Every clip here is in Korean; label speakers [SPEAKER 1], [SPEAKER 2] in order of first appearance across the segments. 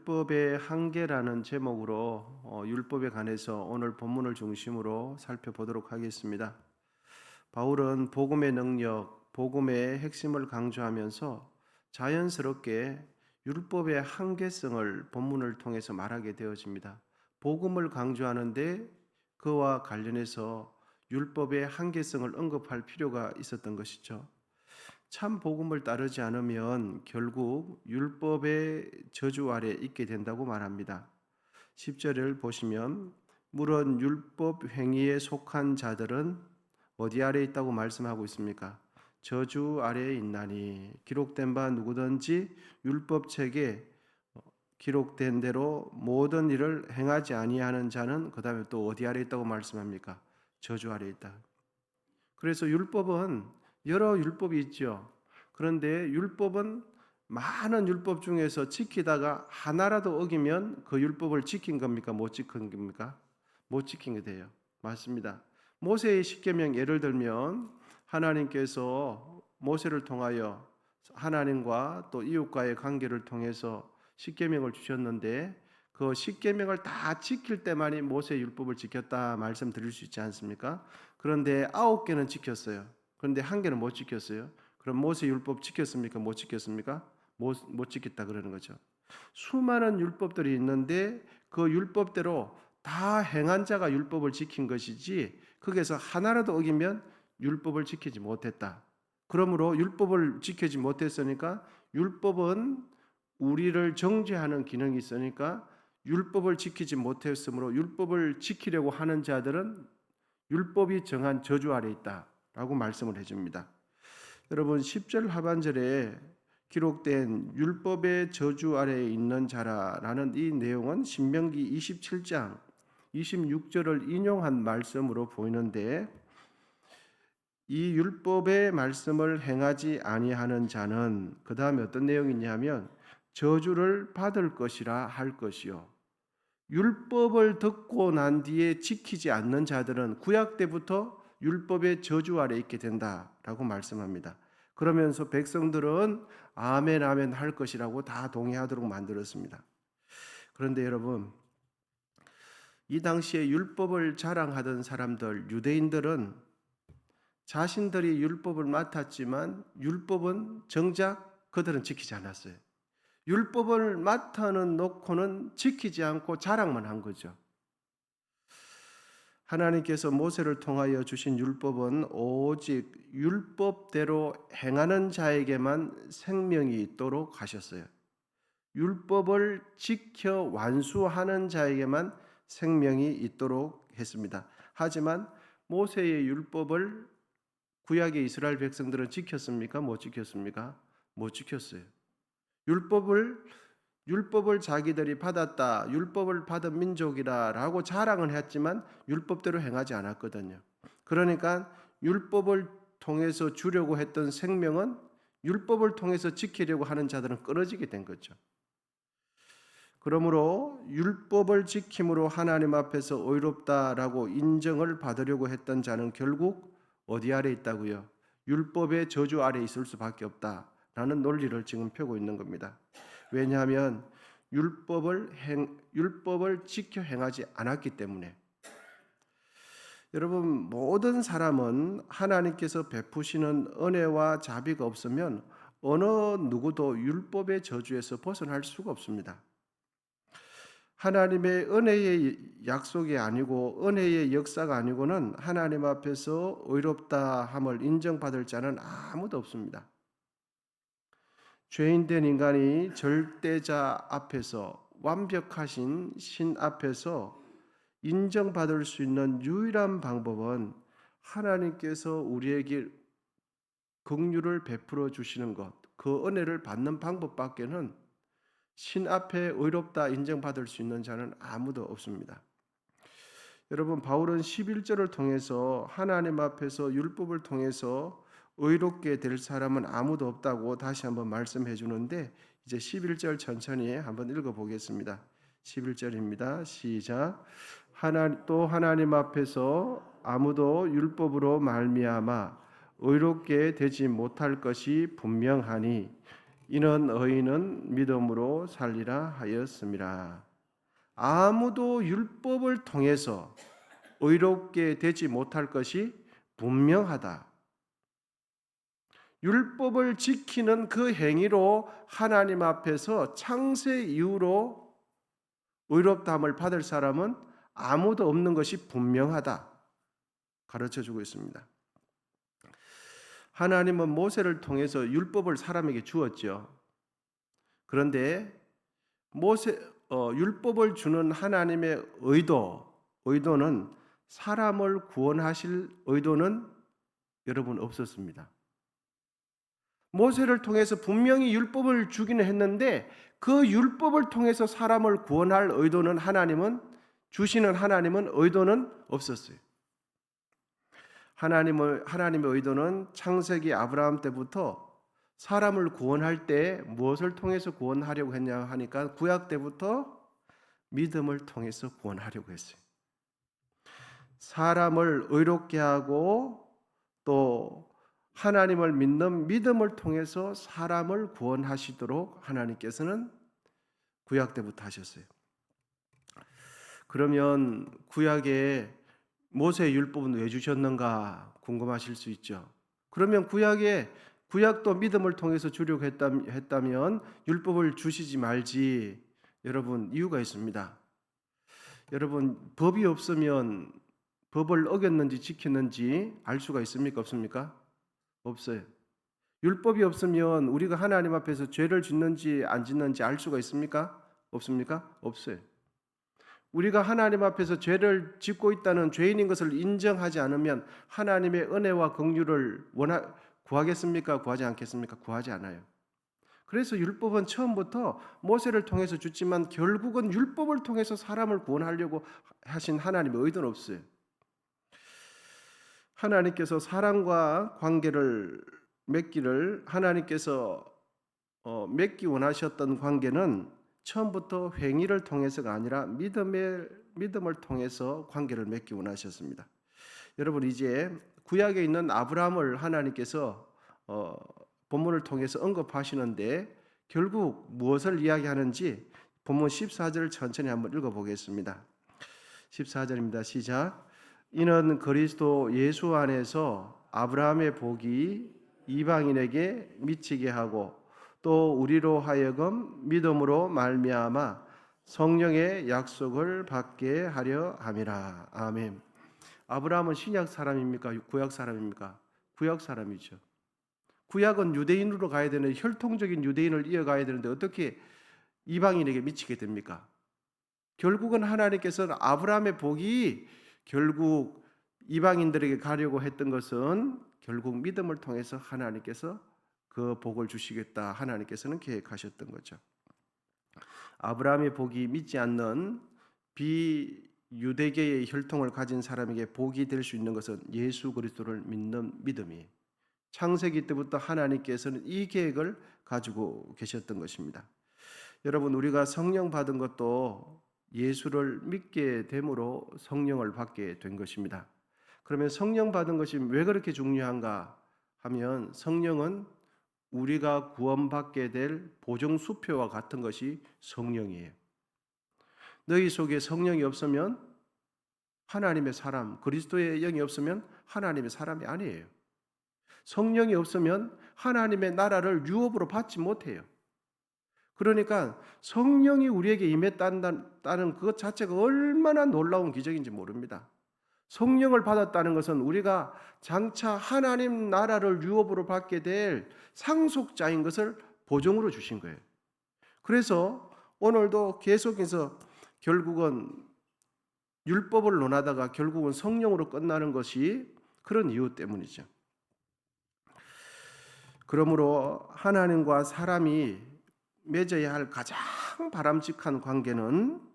[SPEAKER 1] 율법의 한계라는 제목으로 율법에 관해서 오늘 본문을 중심으로 살펴보도록 하겠습니다. 바울은 복음의 능력, 복음의 핵심을 강조하면서 자연스럽게 율법의 한계성을 본문을 통해서 말하게 되어집니다. 복음을 강조하는데 그와 관련해서 율법의 한계성을 언급할 필요가 있었던 것이죠. 참 복음을 따르지 않으면 결국 율법의 저주 아래 있게 된다고 말합니다. 10절을 보시면 물론 율법 행위에 속한 자들은 어디 아래 있다고 말씀하고 있습니까? 저주 아래에 있나니 기록된 바 누구든지 율법책에 기록된 대로 모든 일을 행하지 아니하는 자는 그 다음에 또 어디 아래 있다고 말씀합니까? 저주 아래 있다. 그래서 율법은 여러 율법이 있죠. 그런데 율법은 많은 율법 중에서 지키다가 하나라도 어기면 그 율법을 지킨 겁니까? 못 지킨 겁니까? 못 지킨 게 돼요. 맞습니다. 모세의 십계명 예를 들면 하나님께서 모세를 통하여 하나님과 또 이웃과의 관계를 통해서 십계명을 주셨는데 그 십계명을 다 지킬 때만이 모세의 율법을 지켰다 말씀드릴 수 있지 않습니까? 그런데 9개는 지켰어요. 그런데 1개는 못 지켰어요. 그럼 모세 율법 지켰습니까? 못 지켰습니까? 못 지켰다 그러는 거죠. 수많은 율법들이 있는데 그 율법대로 다 행한 자가 율법을 지킨 것이지 거기에서 하나라도 어기면 율법을 지키지 못했다. 그러므로 율법을 지키지 못했으니까 율법은 우리를 정죄하는 기능이 있으니까 율법을 지키지 못했으므로 율법을 지키려고 하는 자들은 율법이 정한 저주 아래 있다라고 말씀을 해줍니다. 여러분 10절 하반절에 기록된 율법의 저주 아래에 있는 자라라는 이 내용은 신명기 27장 26절을 인용한 말씀으로 보이는데 이 율법의 말씀을 행하지 아니하는 자는 그 다음에 어떤 내용이 있냐면 저주를 받을 것이라 할 것이요 율법을 듣고 난 뒤에 지키지 않는 자들은 구약 때부터 율법의 저주 아래 있게 된다라고 말씀합니다. 그러면서 백성들은 아멘 아멘 할 것이라고 다 동의하도록 만들었습니다. 그런데 여러분 이 당시에 율법을 자랑하던 사람들 유대인들은 자신들이 율법을 맡았지만 율법은 정작 그들은 지키지 않았어요. 율법을 맡아는 놓고는 지키지 않고 자랑만 한 거죠. 하나님께서 모세를 통하여 주신 율법은 오직 율법대로 행하는 자에게만 생명이 있도록 하셨어요. 율법을 지켜 완수하는 자에게만 생명이 있도록 했습니다. 하지만 모세의 율법을 구약의 이스라엘 백성들은 지켰습니까? 못 지켰습니까? 못 지켰어요. 율법을 자기들이 받았다, 율법을 받은 민족이라고 자랑은 했지만 율법대로 행하지 않았거든요. 그러니까 율법을 통해서 주려고 했던 생명은 율법을 통해서 지키려고 하는 자들은 끊어지게 된 거죠. 그러므로 율법을 지킴으로 하나님 앞에서 의롭다라고 인정을 받으려고 했던 자는 결국 어디 아래 있다고요? 율법의 저주 아래 있을 수밖에 없다라는 논리를 지금 펴고 있는 겁니다. 왜냐하면 율법을 지켜 행하지 않았기 때문에. 여러분 모든 사람은 하나님께서 베푸시는 은혜와 자비가 없으면 어느 누구도 율법의 저주에서 벗어날 수가 없습니다. 하나님의 은혜의 약속이 아니고 은혜의 역사가 아니고는 하나님 앞에서 의롭다 함을 인정받을 자는 아무도 없습니다. 죄인된 인간이 절대자 앞에서 완벽하신 신 앞에서 인정받을 수 있는 유일한 방법은 하나님께서 우리에게 긍휼을 베풀어 주시는 것, 그 은혜를 받는 방법밖에는 신 앞에 의롭다 인정받을 수 있는 자는 아무도 없습니다. 여러분 바울은 11절을 통해서 하나님 앞에서 율법을 통해서 의롭게 될 사람은 아무도 없다고 다시 한번 말씀해 주는데 이제 11절 천천히 한번 읽어보겠습니다. 11절입니다. 시작. 또 하나님 앞에서 아무도 율법으로 말미암아 의롭게 되지 못할 것이 분명하니 이는 의인은 믿음으로 살리라 하였습니다. 아무도 율법을 통해서 의롭게 되지 못할 것이 분명하다. 율법을 지키는 그 행위로 하나님 앞에서 창세 이후로 의롭다함을 받을 사람은 아무도 없는 것이 분명하다. 가르쳐주고 있습니다. 하나님은 모세를 통해서 율법을 사람에게 주었죠. 그런데 율법을 주는 하나님의 의도는 사람을 구원하실 의도는 여러분 없었습니다. 모세를 통해서 분명히 율법을 주기는 했는데 그 율법을 통해서 사람을 구원할 의도는 주시는 하나님은 의도는 없었어요. 하나님의 의도는 창세기 아브라함 때부터 사람을 구원할 때 무엇을 통해서 구원하려고 했냐 하니까 구약 때부터 믿음을 통해서 구원하려고 했어요. 사람을 의롭게 하고 또 하나님을 믿는 믿음을 통해서 사람을 구원하시도록 하나님께서는 구약 때부터 하셨어요. 그러면 구약에 모세의 율법은 왜 주셨는가 궁금하실 수 있죠. 그러면 구약도 믿음을 통해서 주려고 했다면 율법을 주시지 말지. 여러분 이유가 있습니다. 여러분 법이 없으면 법을 어겼는지 지켰는지 알 수가 있습니까? 없습니까? 없어요. 율법이 없으면 우리가 하나님 앞에서 죄를 짓는지 안 짓는지 알 수가 있습니까? 없습니까? 없어요. 우리가 하나님 앞에서 죄를 짓고 있다는 죄인인 것을 인정하지 않으면 하나님의 은혜와 긍휼을 구하겠습니까? 구하지 않겠습니까? 구하지 않아요. 그래서 율법은 처음부터 모세를 통해서 줬지만 결국은 율법을 통해서 사람을 구원하려고 하신 하나님의 의도는 없어요. 하나님께서 사람과 관계를 맺기를 하나님께서 맺기 원하셨던 관계는 처음부터 행위를 통해서가 아니라 믿음을 통해서 관계를 맺기 원하셨습니다. 여러분 이제 구약에 있는 아브라함을 하나님께서 본문을 통해서 언급하시는데 결국 무엇을 이야기하는지 본문 14절을 천천히 한번 읽어보겠습니다. 14절입니다. 시작. 이는 그리스도 예수 안에서 아브라함의 복이 이방인에게 미치게 하고 또 우리로 하여금 믿음으로 말미암아 성령의 약속을 받게 하려 함이라. 아멘. 아브라함은 신약 사람입니까? 구약 사람입니까? 구약 사람이죠. 구약은 유대인으로 가야 되는 혈통적인 유대인을 이어가야 되는데 어떻게 이방인에게 미치게 됩니까? 결국은 하나님께서는 아브라함의 복이 결국 이방인들에게 가려고 했던 것은 결국 믿음을 통해서 하나님께서 그 복을 주시겠다 하나님께서는 계획하셨던 거죠. 아브라함의 복이 믿지 않는 비유대계의 혈통을 가진 사람에게 복이 될 수 있는 것은 예수 그리스도를 믿는 믿음이에요. 창세기 때부터 하나님께서는 이 계획을 가지고 계셨던 것입니다. 여러분 우리가 성령 받은 것도 예수를 믿게 됨으로 성령을 받게 된 것입니다. 그러면 성령 받은 것이 왜 그렇게 중요한가 하면 성령은 우리가 구원받게 될 보증수표와 같은 것이 성령이에요. 너희 속에 성령이 없으면 하나님의 사람, 그리스도의 영이 없으면 하나님의 사람이 아니에요. 성령이 없으면 하나님의 나라를 유업으로 받지 못해요. 그러니까 성령이 우리에게 임했다는 그것 자체가 얼마나 놀라운 기적인지 모릅니다. 성령을 받았다는 것은 우리가 장차 하나님 나라를 유업으로 받게 될 상속자인 것을 보증으로 주신 거예요. 그래서 오늘도 계속해서 결국은 율법을 논하다가 결국은 성령으로 끝나는 것이 그런 이유 때문이죠. 그러므로 하나님과 사람이 맺어야 할 가장 바람직한 관계는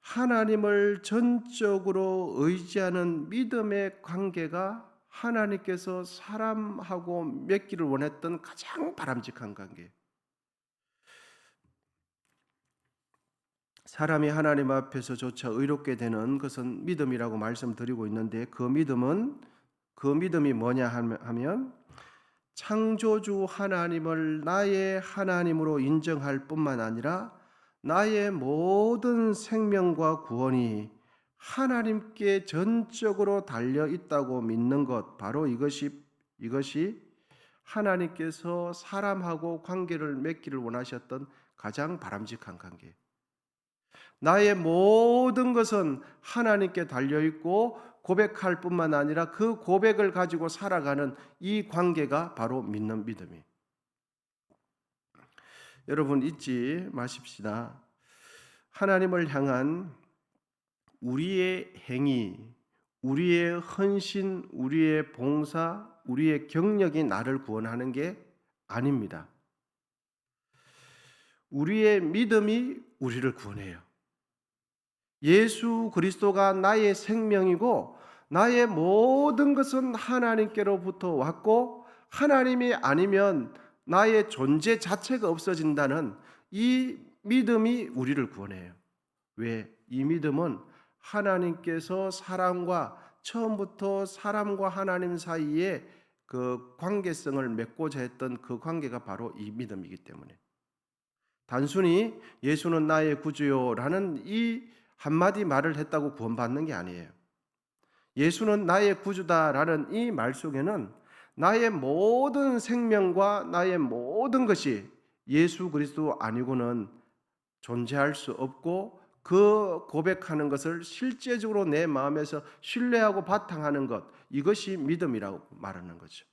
[SPEAKER 1] 하나님을 전적으로 의지하는 믿음의 관계가 하나님께서 사람하고 맺기를 원했던 가장 바람직한 관계예요. 사람이 하나님 앞에서조차 의롭게 되는 것은 믿음이라고 말씀드리고 있는데 그 믿음이 뭐냐 하면 창조주 하나님을 나의 하나님으로 인정할 뿐만 아니라 나의 모든 생명과 구원이 하나님께 전적으로 달려 있다고 믿는 것, 바로 이것이 하나님께서 사람하고 관계를 맺기를 원하셨던 가장 바람직한 관계. 나의 모든 것은 하나님께 달려 있고 고백할 뿐만 아니라 그 고백을 가지고 살아가는 이 관계가 바로 믿는 믿음이에요. 여러분 잊지 마십시다. 하나님을 향한 우리의 행위, 우리의 헌신, 우리의 봉사, 우리의 경력이 나를 구원하는 게 아닙니다. 우리의 믿음이 우리를 구원해요. 예수 그리스도가 나의 생명이고 나의 모든 것은 하나님께로부터 왔고 하나님이 아니면 나의 존재 자체가 없어진다는 이 믿음이 우리를 구원해요. 왜? 이 믿음은 하나님께서 처음부터 사람과 하나님 사이에 그 관계성을 맺고자 했던 그 관계가 바로 이 믿음이기 때문에, 단순히 예수는 나의 구주요라는 이 한마디 말을 했다고 구원받는 게 아니에요. 예수는 나의 구주다라는 이 말 속에는 나의 모든 생명과 나의 모든 것이 예수 그리스도 아니고는 존재할 수 없고, 그 고백하는 것을 실제적으로 내 마음에서 신뢰하고 바탕하는 것, 이것이 믿음이라고 말하는 거죠.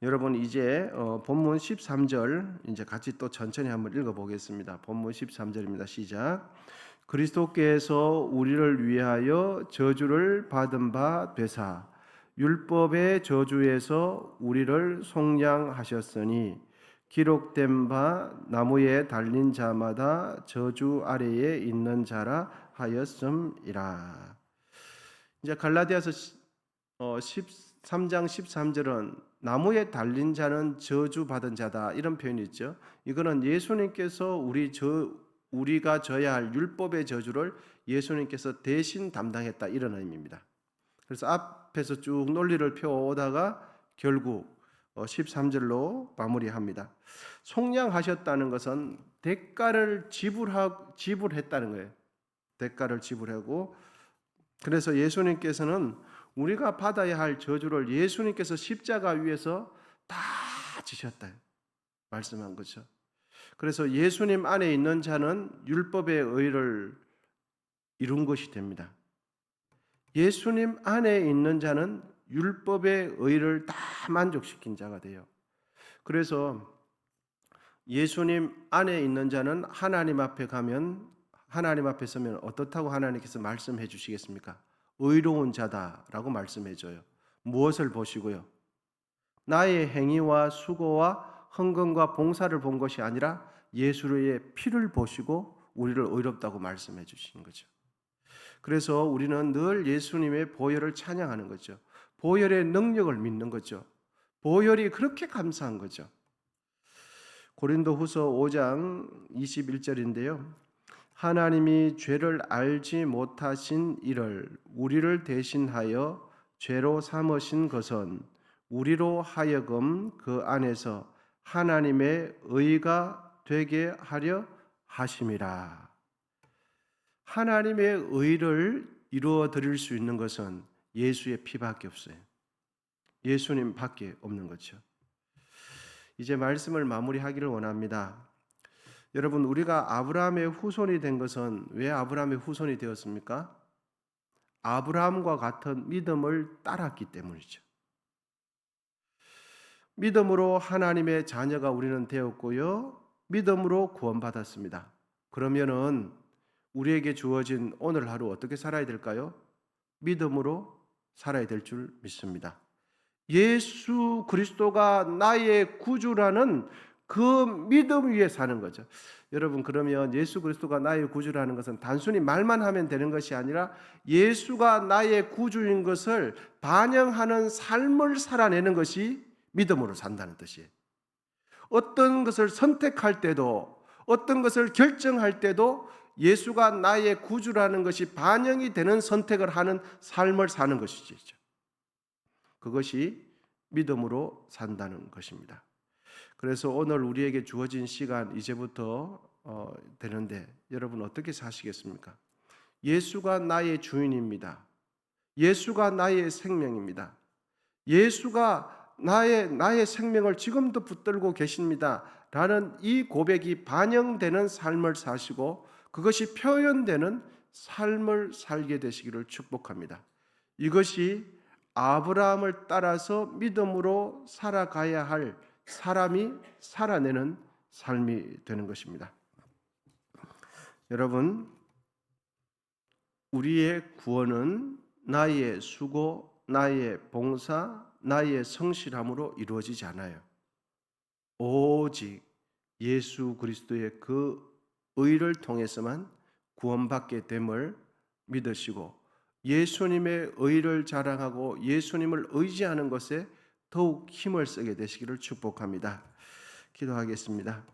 [SPEAKER 1] 여러분 이제 본문 13절 이제 같이 또 천천히 한번 읽어보겠습니다. 본문 13절입니다. 시작. 그리스도께서 우리를 위하여 저주를 받은 바 되사 율법의 저주에서 우리를 속량하셨으니 기록된 바 나무에 달린 자마다 저주 아래에 있는 자라 하였음이라. 이제 갈라디아서 13장 13절은 나무에 달린 자는 저주받은 자다, 이런 표현이 있죠. 이거는 예수님께서 우리가 져야 할 율법의 저주를 예수님께서 대신 담당했다, 이런 의미입니다. 그래서 앞에서 쭉 논리를 펴오다가 결국 13절로 마무리합니다. 속량하셨다는 것은 대가를 지불했다는 거예요. 대가를 지불하고, 그래서 예수님께서는 우리가 받아야 할 저주를 예수님께서 십자가 위에서 다 지셨다 말씀한 거죠. 그래서 예수님 안에 있는 자는 율법의 의를 이룬 것이 됩니다. 예수님 안에 있는 자는 율법의 의를 다 만족시킨 자가 돼요. 그래서 예수님 안에 있는 자는 하나님 앞에 가면, 하나님 앞에 서면 어떻다고 하나님께서 말씀해 주시겠습니까? 의로운 자다라고 말씀해 줘요. 무엇을 보시고요? 나의 행위와 수고와 헌금과 봉사를 본 것이 아니라 예수의 피를 보시고 우리를 의롭다고 말씀해 주시는 거죠. 그래서 우리는 늘 예수님의 보혈을 찬양하는 거죠. 보혈의 능력을 믿는 거죠. 보혈이 그렇게 감사한 거죠. 고린도후서 5장 21절인데요. 하나님이 죄를 알지 못하신 이를 우리를 대신하여 죄로 삼으신 것은 우리로 하여금 그 안에서 하나님의 의가 되게 하려 하심이라. 하나님의 의를 이루어 드릴 수 있는 것은 예수의 피밖에 없어요. 예수님밖에 없는 거죠. 이제 말씀을 마무리하기를 원합니다. 여러분, 우리가 아브라함의 후손이 된 것은 왜 아브라함의 후손이 되었습니까? 아브라함과 같은 믿음을 따랐기 때문이죠. 믿음으로 하나님의 자녀가 우리는 되었고요, 믿음으로 구원받았습니다. 그러면은 우리에게 주어진 오늘 하루 어떻게 살아야 될까요? 믿음으로 살아야 될 줄 믿습니다. 예수 그리스도가 나의 구주라는 그 믿음 위에 사는 거죠. 여러분, 그러면 예수 그리스도가 나의 구주라는 것은 단순히 말만 하면 되는 것이 아니라 예수가 나의 구주인 것을 반영하는 삶을 살아내는 것이 믿음으로 산다는 뜻이에요. 어떤 것을 선택할 때도, 어떤 것을 결정할 때도 예수가 나의 구주라는 것이 반영이 되는 선택을 하는 삶을 사는 것이죠. 그것이 믿음으로 산다는 것입니다. 그래서 오늘 우리에게 주어진 시간 이제부터 되는데 여러분 어떻게 사시겠습니까? 예수가 나의 주인입니다. 예수가 나의 생명입니다. 예수가 나의 생명을 지금도 붙들고 계십니다. 라는 이 고백이 반영되는 삶을 사시고 그것이 표현되는 삶을 살게 되시기를 축복합니다. 이것이 아브라함을 따라서 믿음으로 살아가야 할 사람이 살아내는 삶이 되는 것입니다. 여러분, 우리의 구원은 나의 수고, 나의 봉사, 나의 성실함으로 이루어지지 않아요. 오직 예수 그리스도의 그 의를 통해서만 구원받게 됨을 믿으시고 예수님의 의를 자랑하고 예수님을 의지하는 것에 더욱 힘을 쓰게 되시기를 축복합니다. 기도하겠습니다.